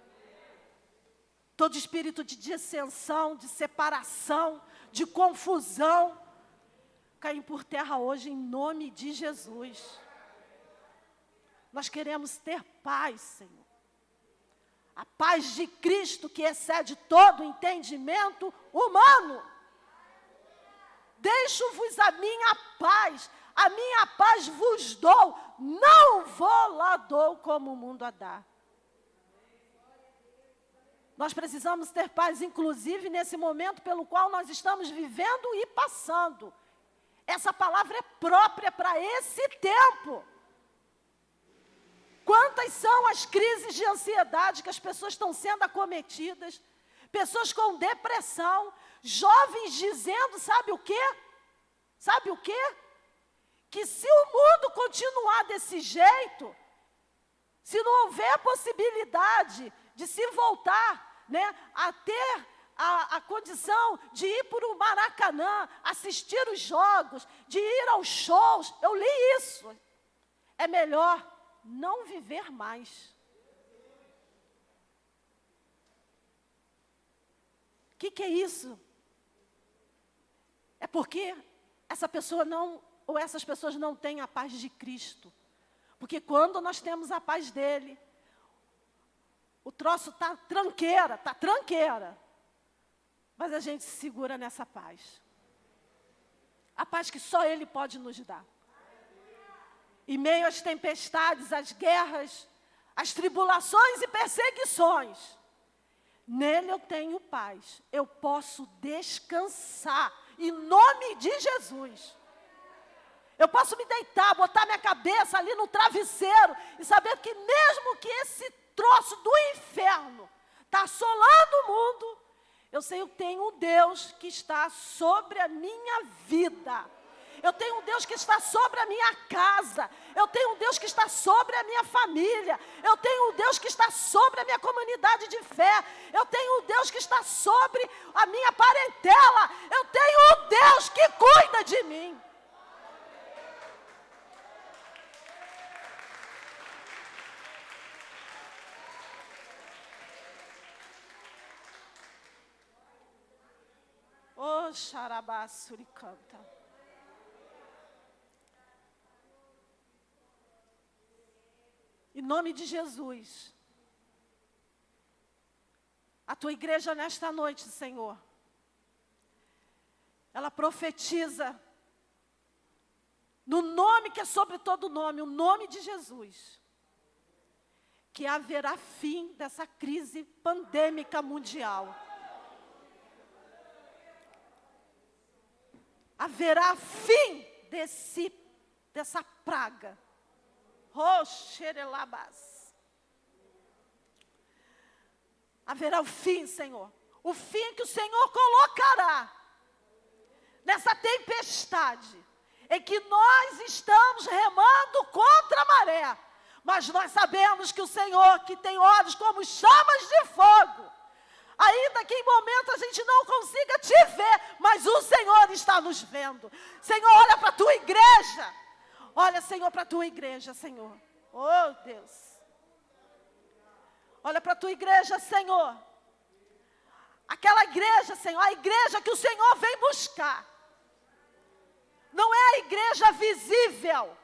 Todo espírito de dissensão, de separação, de confusão, caem por terra hoje em nome de Jesus. Nós queremos ter paz, Senhor. A paz de Cristo que excede todo entendimento humano. Deixo-vos a minha paz vos dou, não vou lá dou como o mundo a dá. Nós precisamos ter paz, inclusive nesse momento pelo qual nós estamos vivendo e passando. Essa palavra é própria para esse tempo. Quantas são as crises de ansiedade que as pessoas estão sendo acometidas? Pessoas com depressão, jovens dizendo, sabe o quê? Sabe o quê? Que se o mundo continuar desse jeito, se não houver possibilidade de se voltar, né, a ter a condição de ir para o Maracanã, assistir os jogos, de ir aos shows, eu li isso. É melhor não viver mais. O que é isso? É porque essa pessoa ou essas pessoas não têm a paz de Cristo. Porque quando nós temos a paz dele, o troço está tranqueira. Mas a gente se segura nessa paz. A paz que só Ele pode nos dar. Em meio às tempestades, às guerras, às tribulações e perseguições, nele eu tenho paz. Eu posso descansar em nome de Jesus. Eu posso me deitar, botar minha cabeça ali no travesseiro e saber que mesmo que esse troço do inferno está assolando o mundo, eu sei que tem um Deus que está sobre a minha vida. Eu tenho um Deus que está sobre a minha casa. Eu tenho um Deus que está sobre a minha família. Eu tenho um Deus que está sobre a minha comunidade de fé. Eu tenho um Deus que está sobre a minha parentela. Eu tenho um Deus que cuida de mim. Oh, xarabá, suricanta. Em nome de Jesus, a tua igreja nesta noite, Senhor, ela profetiza no nome que é sobre todo nome, o nome de Jesus, que haverá fim dessa crise pandêmica mundial. Haverá fim dessa praga. Haverá o fim, Senhor. O fim que o Senhor colocará nessa tempestade em que nós estamos remando contra a maré. Mas nós sabemos que o Senhor, que tem olhos como chamas de fogo, ainda que em momento a gente não consiga te ver, mas o Senhor está nos vendo. Senhor, olha para a tua igreja. Olha, Senhor, para a tua igreja, Senhor. Oh, Deus. Olha para a tua igreja, Senhor. Aquela igreja, Senhor, a igreja que o Senhor vem buscar. Não é a igreja visível.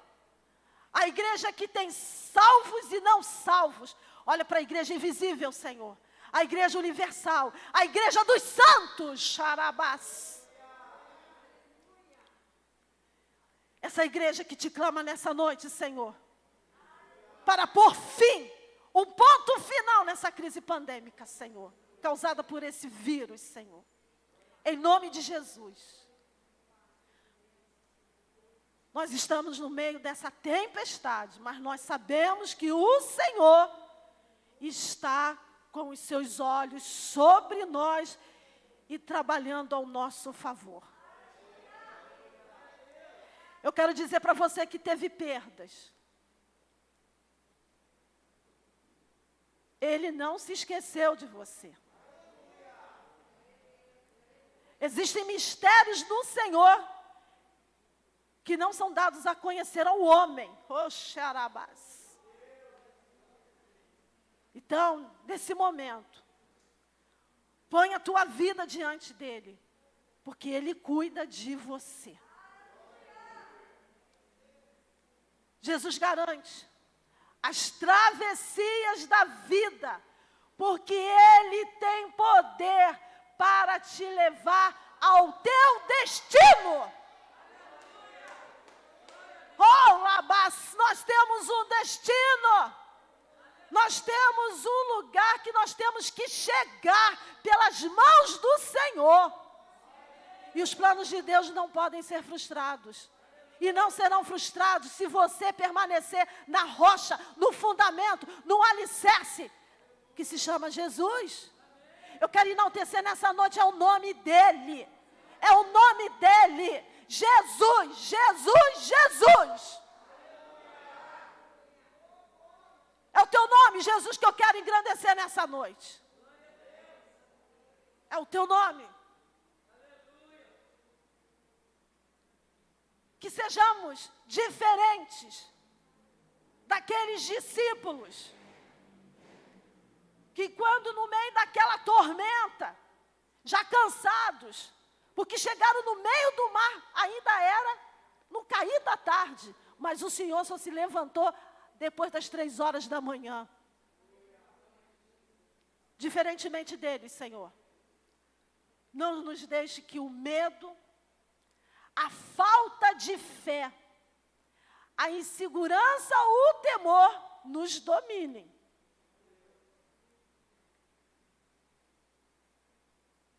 A igreja que tem salvos e não salvos. Olha para a igreja invisível, Senhor. A igreja universal. A igreja dos santos, xarabás. Essa igreja que te clama nessa noite, Senhor, para pôr fim, um ponto final nessa crise pandêmica, Senhor, causada por esse vírus, Senhor. Em nome de Jesus. Nós estamos no meio dessa tempestade, mas nós sabemos que o Senhor está com os seus olhos sobre nós e trabalhando ao nosso favor. Eu quero dizer para você que teve perdas. Ele não se esqueceu de você. Existem mistérios no Senhor que não são dados a conhecer ao homem. Oxarabás. Então, nesse momento, põe a tua vida diante dele, porque ele cuida de você. Jesus garante as travessias da vida, porque Ele tem poder para te levar ao teu destino. Oh, Labás, nós temos um destino. Nós temos um lugar que nós temos que chegar pelas mãos do Senhor. E os planos de Deus não podem ser frustrados. E não serão frustrados se você permanecer na rocha, no fundamento, no alicerce, que se chama Jesus. Eu quero enaltecer nessa noite, é o nome dEle. É o nome dEle. Jesus, Jesus, Jesus. É o teu nome, Jesus, que eu quero engrandecer nessa noite. É o teu nome. Que sejamos diferentes daqueles discípulos que quando no meio daquela tormenta, já cansados, porque chegaram no meio do mar, ainda era no cair da tarde, mas o Senhor só se levantou depois das 3 horas da manhã. Diferentemente deles, Senhor, não nos deixe que o medo, a falta de fé, a insegurança, o temor nos dominem.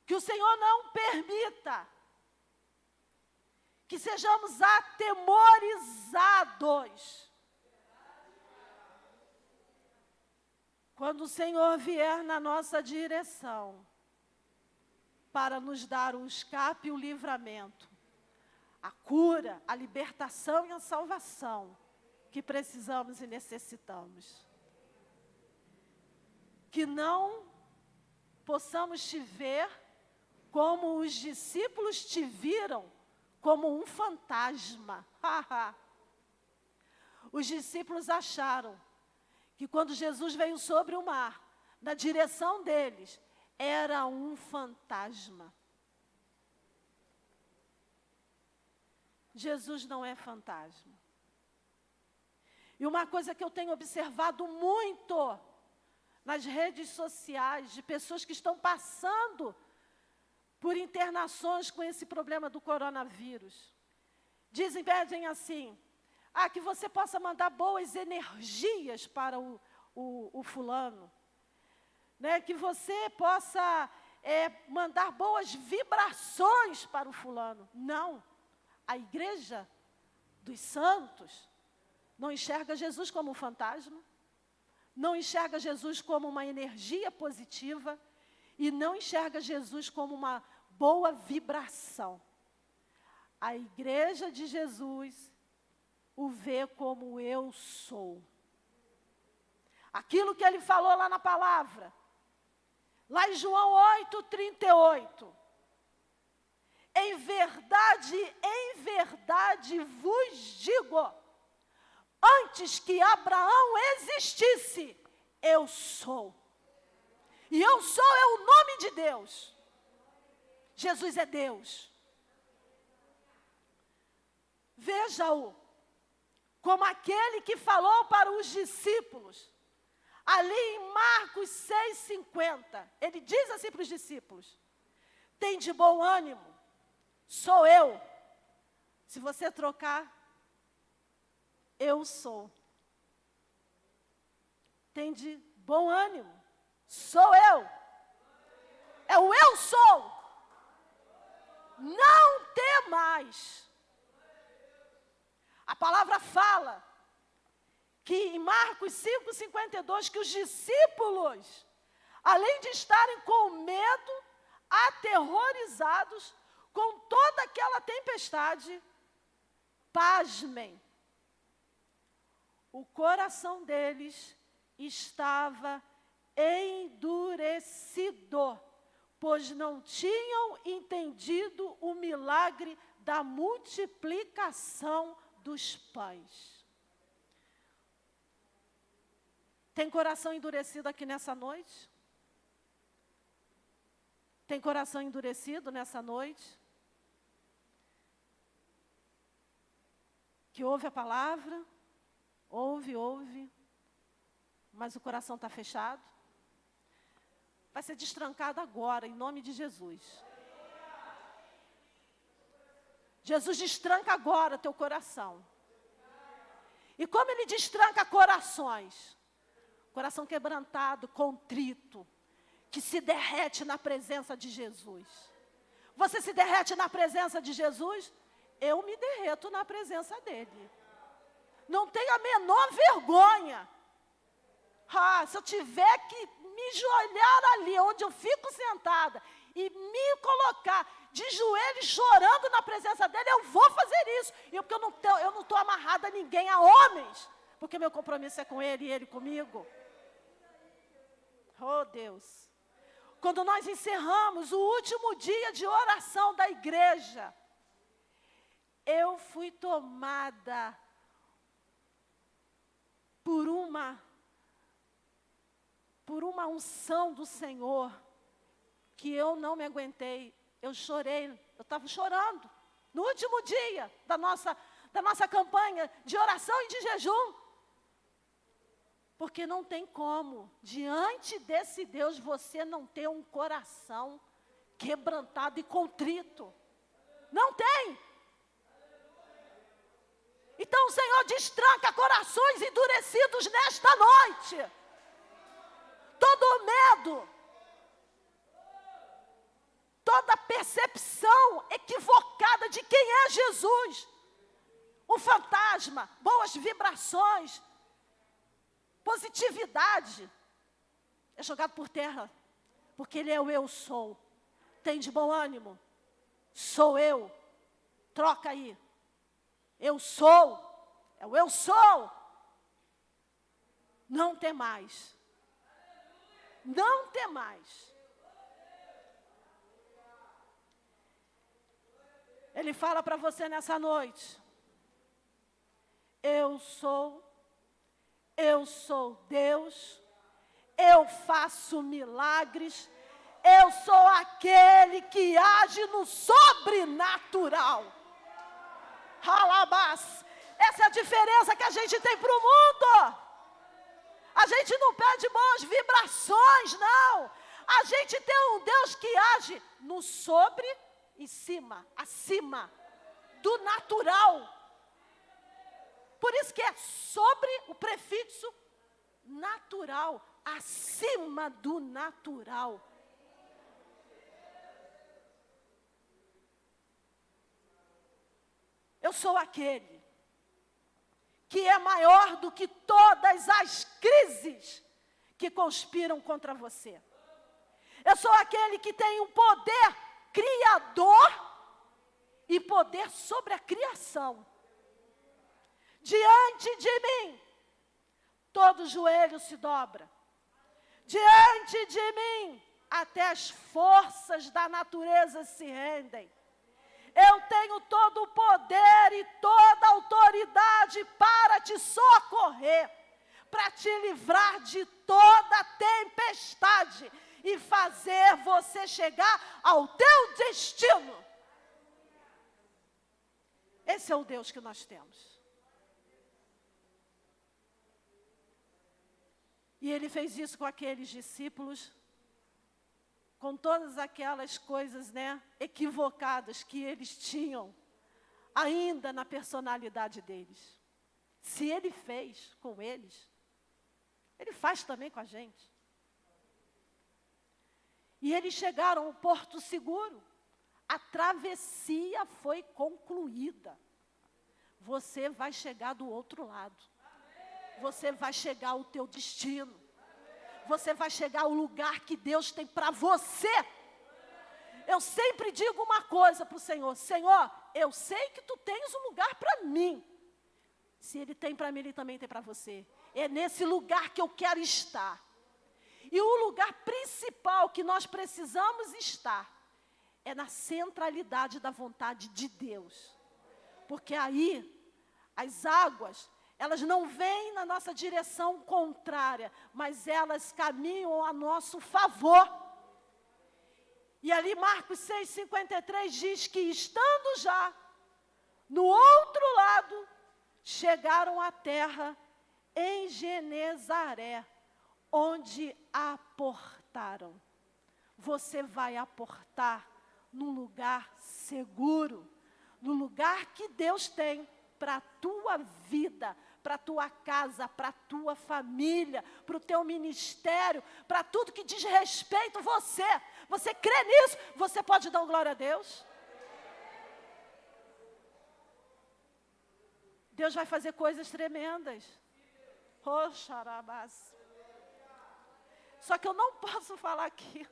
Que o Senhor não permita que sejamos atemorizados Quando o Senhor vier na nossa direção, para nos dar o escape e o livramento, a cura, a libertação e a salvação que precisamos e necessitamos. Que não possamos te ver como os discípulos te viram, como um fantasma. Os discípulos acharam que quando Jesus veio sobre o mar, na direção deles, era um fantasma. Jesus não é fantasma. E uma coisa que eu tenho observado muito nas redes sociais, de pessoas que estão passando por internações com esse problema do coronavírus. Pedem assim, que você possa mandar boas energias para o fulano. Né? Que você possa mandar boas vibrações para o fulano. Não. A igreja dos santos não enxerga Jesus como um fantasma, não enxerga Jesus como uma energia positiva e não enxerga Jesus como uma boa vibração. A igreja de Jesus o vê como eu sou. Aquilo que ele falou lá na palavra, lá em João 8:38. Em verdade vos digo, antes que Abraão existisse, eu sou. E eu sou é o nome de Deus. Jesus é Deus. Veja-o como aquele que falou para os discípulos, ali em Marcos 6,50, ele diz assim para os discípulos, tem de bom ânimo, sou eu. Se você trocar, eu sou. Tem de bom ânimo, sou eu. É o eu sou. Não temais. A palavra fala que em Marcos 5,52, que os discípulos, além de estarem com medo, aterrorizados com toda aquela tempestade, pasmem, o coração deles estava endurecido, pois não tinham entendido o milagre da multiplicação dos pães. Tem coração endurecido aqui nessa noite? Tem coração endurecido nessa noite? Que ouve a palavra, ouve, mas o coração está fechado? Vai ser destrancado agora, em nome de Jesus. Jesus destranca agora teu coração. E como ele destranca corações? Coração quebrantado, contrito, que se derrete na presença de Jesus. Você se derrete na presença de Jesus? Eu me derreto na presença dele. Não tenho a menor vergonha. Se eu tiver que me joelhar ali, onde eu fico sentada, e me colocar de joelhos chorando na presença dele, eu vou fazer isso. Porque eu não estou amarrada a ninguém, a homens. Porque meu compromisso é com ele e ele comigo. Oh, Deus. Quando nós encerramos o último dia de oração da igreja, eu fui tomada por uma unção do Senhor, que eu não me aguentei. Eu chorei, eu estava chorando, no último dia da nossa campanha de oração e de jejum. Porque não tem como, diante desse Deus, você não ter um coração quebrantado e contrito. Não tem. Então o Senhor destranca corações endurecidos nesta noite. Todo medo, toda percepção equivocada de quem é Jesus. Um fantasma, boas vibrações, positividade. é jogado por terra, porque Ele é o eu sou. Tem de bom ânimo, sou eu, troca aí, eu sou, é o eu sou. Não tem mais, não tem mais. Ele fala para você nessa noite, eu sou Deus, eu faço milagres, eu sou aquele que age no sobrenatural. Halabás, essa é a diferença que a gente tem para o mundo. A gente não pede boas vibrações, não. A gente tem um Deus que age no sobre em cima, acima do natural. Por isso que é sobre o prefixo natural, acima do natural. Eu sou aquele que é maior do que todas as crises que conspiram contra você. Eu sou aquele que tem um poder criador e poder sobre a criação. Diante de mim, todo joelho se dobra. Diante de mim, até as forças da natureza se rendem. Eu tenho todo o poder e toda a autoridade para te socorrer, para te livrar de toda tempestade e fazer você chegar ao teu destino. Esse é o Deus que nós temos. E Ele fez isso com aqueles discípulos, com todas aquelas coisas, equivocadas que eles tinham ainda na personalidade deles. Se Ele fez com eles, Ele faz também com a gente. E eles chegaram ao porto seguro. A travessia foi concluída. Você vai chegar do outro lado. Você vai chegar ao teu destino. Você vai chegar ao lugar que Deus tem para você. Eu sempre digo uma coisa para o Senhor. Senhor, eu sei que Tu tens um lugar para mim. Se Ele tem para mim, Ele também tem para você. É nesse lugar que eu quero estar. E o lugar principal que nós precisamos estar é na centralidade da vontade de Deus. Porque aí, as águas, elas não vêm na nossa direção contrária, mas elas caminham a nosso favor. E ali Marcos 6,53 diz que estando já no outro lado, chegaram à terra em Genezaré, onde aportaram. Você vai aportar num lugar seguro, no lugar que Deus tem para a tua vida, para a tua casa, para a tua família, para o teu ministério, para tudo que diz respeito a você. Você crê nisso? Você pode dar glória a Deus? Deus vai fazer coisas tremendas. Oh, xarabás. Só que eu não posso falar aqui.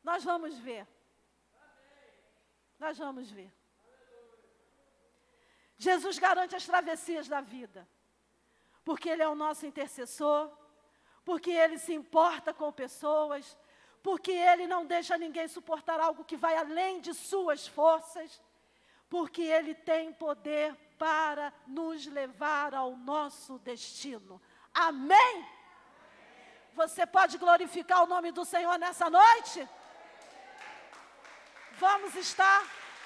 Nós vamos ver. Nós vamos ver. Jesus garante as travessias da vida. Porque Ele é o nosso intercessor. Porque Ele se importa com pessoas. Porque Ele não deixa ninguém suportar algo que vai além de suas forças. Porque Ele tem poder para nos levar ao nosso destino. Amém? Você pode glorificar o nome do Senhor nessa noite? Vamos estar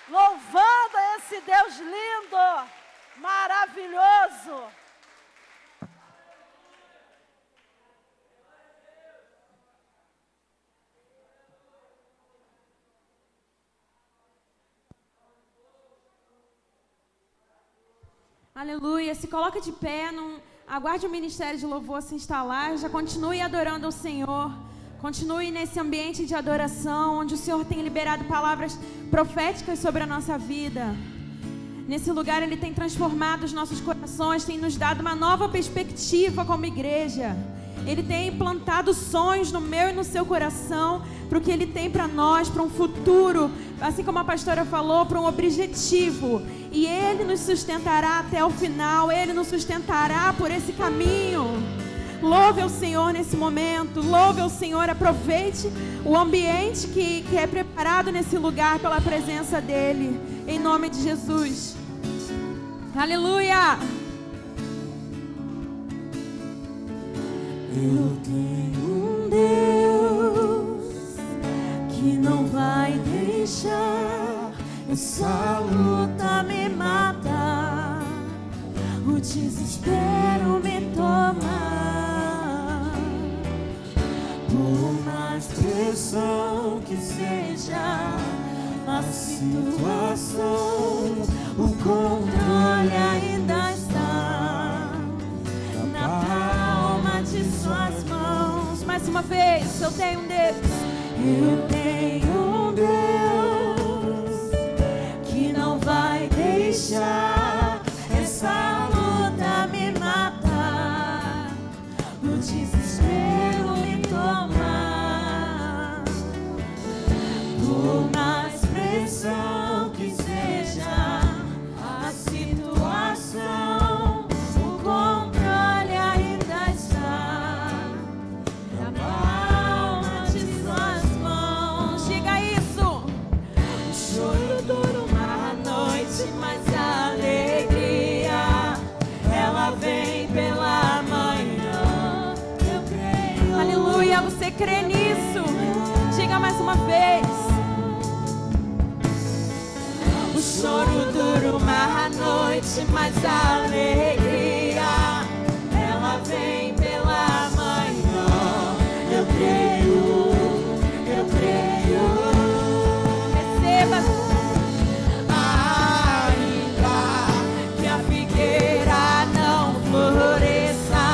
louvando esse Deus lindo, maravilhoso. Aleluia, se coloca de pé, aguarde o ministério de louvor se instalar, já continue adorando ao Senhor, continue nesse ambiente de adoração, onde o Senhor tem liberado palavras proféticas sobre a nossa vida. Nesse lugar Ele tem transformado os nossos corações, tem nos dado uma nova perspectiva como igreja. Ele tem implantado sonhos no meu e no seu coração, para o que Ele tem para nós, para um futuro, assim como a pastora falou, para um objetivo. E Ele nos sustentará até o final, Ele nos sustentará por esse caminho. Louve ao Senhor nesse momento, louve ao Senhor, aproveite o ambiente que é preparado nesse lugar pela presença dEle, em nome de Jesus. Aleluia! Eu tenho um Deus que não vai deixar essa luta me matar, o desespero me tomar. Por mais pressão que seja a situação, o controle ainda está na palma de suas mãos. Mais uma vez, eu tenho um Deus. Eu tenho um Deus que não vai deixar essa luta me matar, o desespero me tomar. Por mais pressão que seja a situação, o controle ainda está na palma de suas mãos. Diga isso. O choro dura uma noite, mas a alegria ela vem pela manhã. Eu creio. Aleluia, você crê nisso? Diga mais uma vez. O choro dura uma noite, mas a alegria ela vem pela manhã. Eu creio, eu creio. Receba. Ainda que a figueira não floresça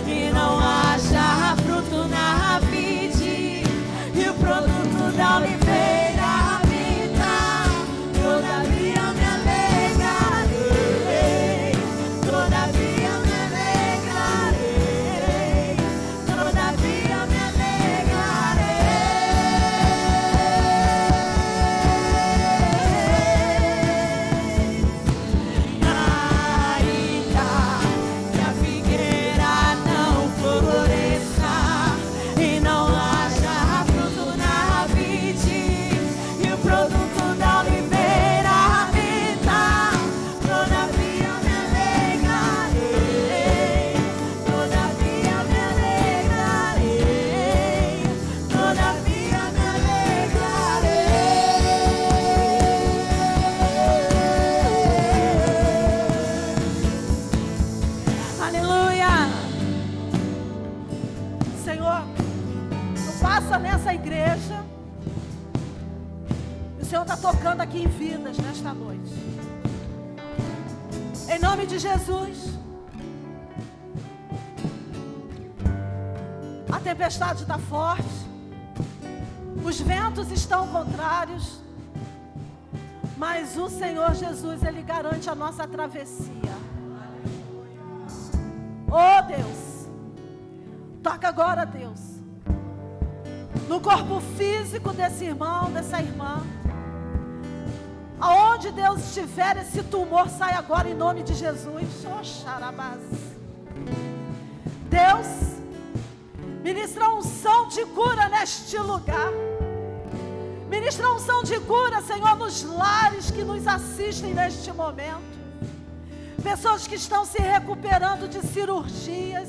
e não haja fruto na vide, e o produto da oliveira minta, todavia me alegrarei, todavia me alegrarei, todavia me alegrarei. Ainda que a figueira não floresça e não haja fruto na vide, e o produto da oliveira minta, todavia me alegrarei, todavia me alegrarei, todavia me alegrarei. Aleluia. Senhor, tu passa nessa igreja. O Senhor está tocando aqui em vidas nesta noite. Em nome de Jesus. A tempestade está forte. Os ventos estão contrários. Mas o Senhor Jesus, Ele garante a nossa travessia. Oh Deus, toca agora, Deus, no corpo físico desse irmão, dessa irmã. Aonde Deus estiver, esse tumor sai agora em nome de Jesus. Oh, xarabás. Deus, ministra unção de cura neste lugar. Ministra unção de cura, Senhor, nos lares que nos assistem neste momento. Pessoas que estão se recuperando de cirurgias.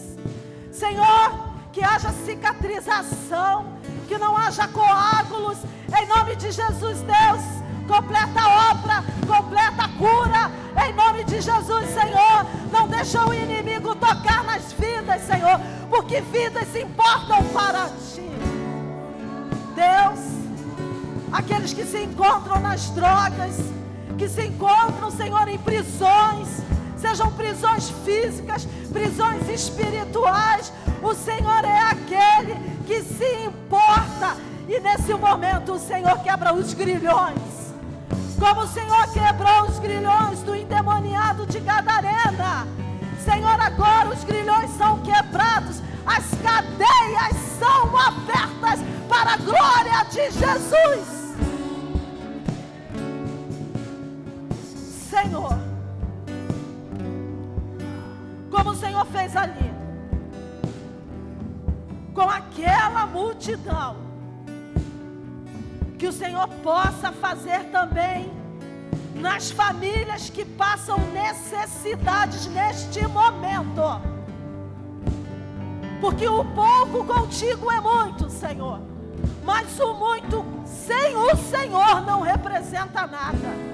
Senhor, que haja cicatrização, que não haja coágulos. Em nome de Jesus, Deus, completa a obra, completa a cura. Em nome de Jesus, Senhor, não deixa o inimigo tocar nas vidas, Senhor, porque vidas importam para Ti. Deus, aqueles que se encontram nas drogas, que se encontram, Senhor, em prisões, sejam prisões físicas, prisões espirituais, o Senhor é aquele que se importa. E nesse momento o Senhor quebra os grilhões. Como o Senhor quebrou os grilhões do endemoniado de Gadarena, Senhor, agora os grilhões são quebrados, as cadeias são abertas para a glória de Jesus. Senhor, como o Senhor fez ali, com aquela multidão, que o Senhor possa fazer também nas famílias que passam necessidades neste momento. Porque o pouco contigo é muito, Senhor, mas o muito sem o Senhor não representa nada.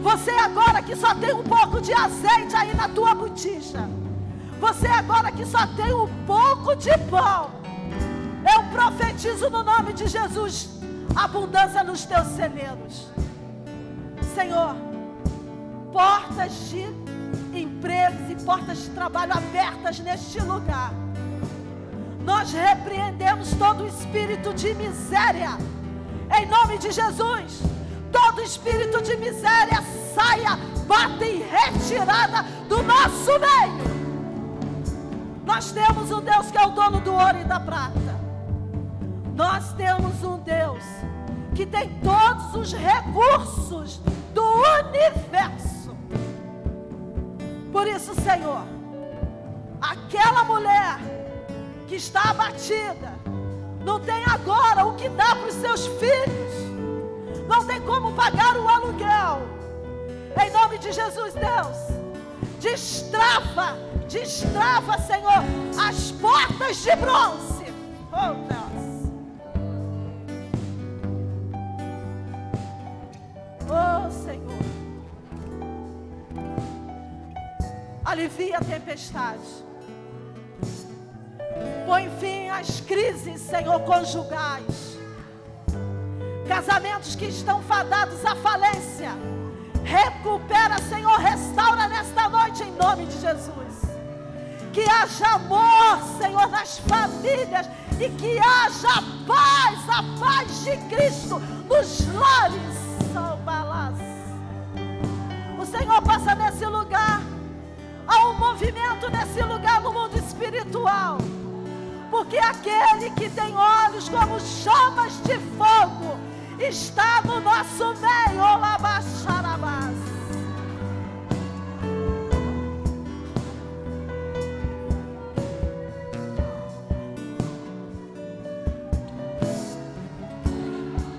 Você agora que só tem um pouco de azeite aí na tua botija, você agora que só tem um pouco de pão, eu profetizo no nome de Jesus abundância nos teus celeiros. Senhor, portas de empregos e portas de trabalho abertas neste lugar. Nós repreendemos todo espírito de miséria, em nome de Jesus. Todo espírito de miséria saia, bata em retirada do nosso meio. Nós temos um Deus que é o dono do ouro e da prata. Nós temos um Deus que tem todos os recursos do universo. Por isso, Senhor, aquela mulher que está abatida, não tem agora o que dar para os seus filhos, não tem como pagar o aluguel. Em nome de Jesus, Deus, destrava, Senhor, as portas de bronze. Oh, Deus. Oh, Senhor, alivia a tempestade, põe fim às crises, Senhor, conjugais, casamentos que estão fadados à falência, recupera, Senhor, restaura nesta noite em nome de Jesus, que haja amor, Senhor, nas famílias e que haja paz, a paz de Cristo nos lares. O Senhor passa nesse lugar, há um movimento nesse lugar no mundo espiritual, porque aquele que tem olhos como chamas de fogo está no nosso meio.